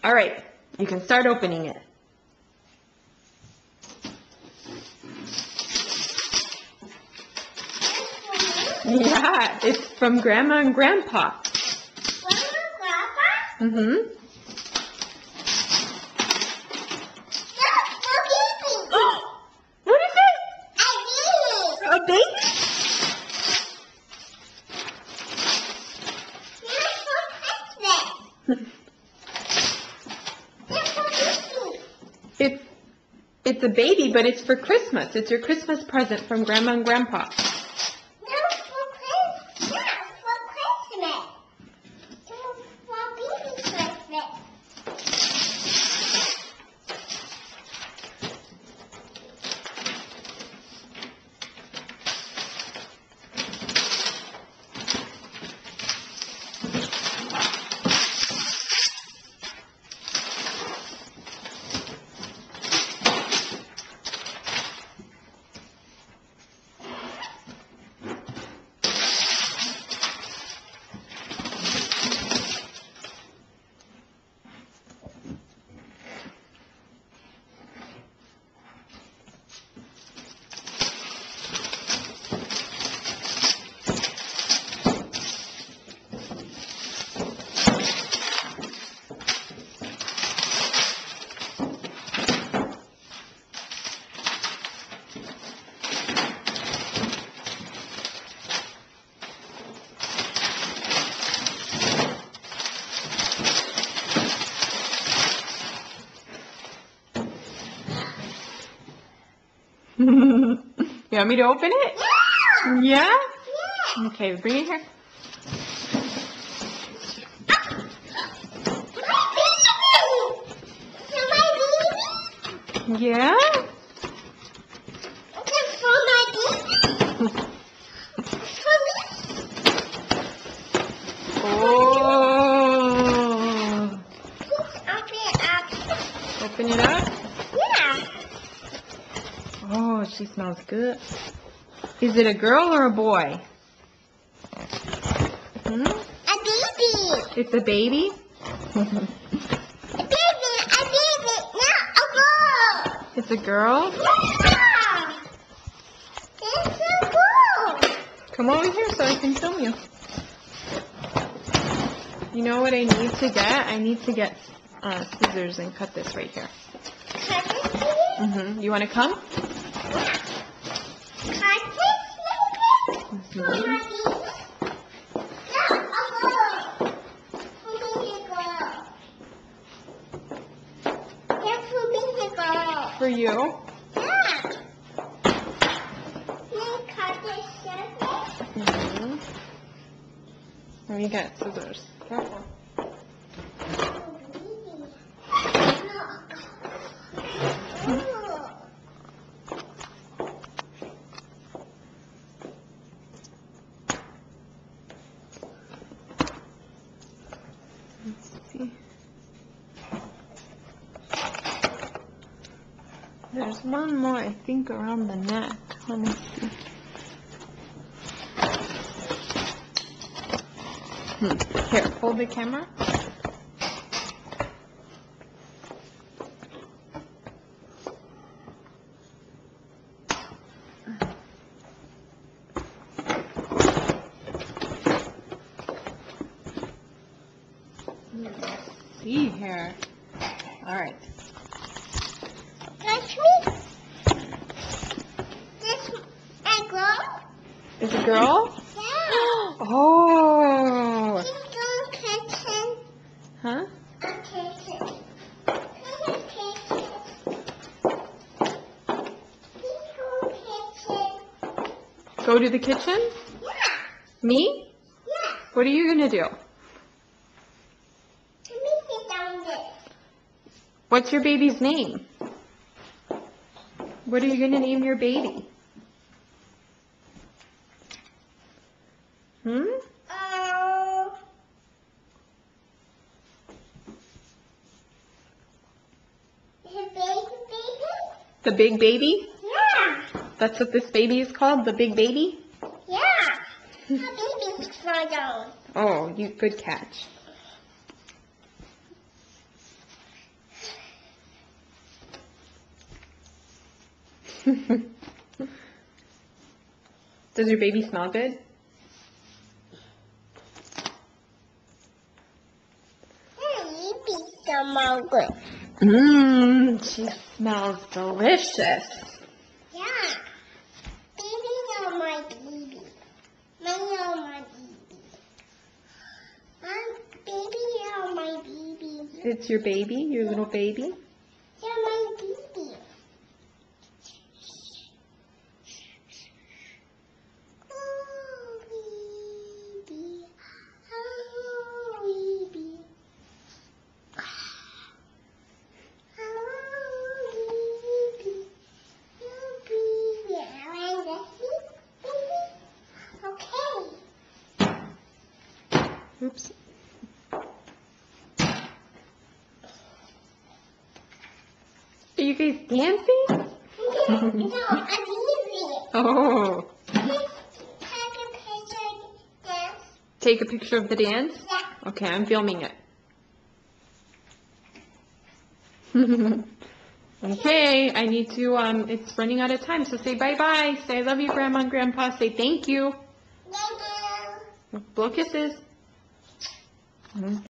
All right, you can start opening it. Yeah, it's from Grandma and Grandpa. Grandma, Grandpa? Mm-hmm. Look, a baby. What is it? A baby. A baby? That's for Christmas. That's for Christmas. It's a baby, but it's for Christmas. It's your Christmas present from Grandma and Grandpa. That's for Christmas. That's for Christmas. That's for baby Christmas. You want me to open it? Yeah. Yeah? Yeah. Okay, bring it here. Yeah? Oh. Open it up. Oh, she smells good. Is it a girl or a boy? Hmm? It's a baby? It's a girl? Come over here so I can film you. You know what I need to get? I need to get scissors and cut this right here. You want to come? For you. Let me get scissors. Careful. Let's see. There's one more, I think, around the neck. Let me see. Here, hold the camera. Let's see here. All right. Is it a girl? Oh. Huh? Go to the kitchen? Me? What are you gonna do? What's your baby's name? What are you gonna name your baby? The big baby? Yeah. That's what this baby is called? The big baby? Yeah. The baby's fly down. Oh, you good catch. Does your baby smell good? Baby smell good. She smells delicious. Yeah. Baby, you're my baby. You're my baby. Baby, you're my baby. It's your baby, your little baby? You're my baby. Oh, baby. Oh, baby. Oh, baby. You baby. I want to sleep, baby. Okay. Oops. Are you guys dancing? No, I'm easy. Oh. Take a picture dance. Take a picture of the dance? Yeah. Okay, I'm filming it. Okay, I need to, it's running out of time, so say bye-bye. Say I love you, Grandma and Grandpa. Say thank you. Thank you. Blow kisses.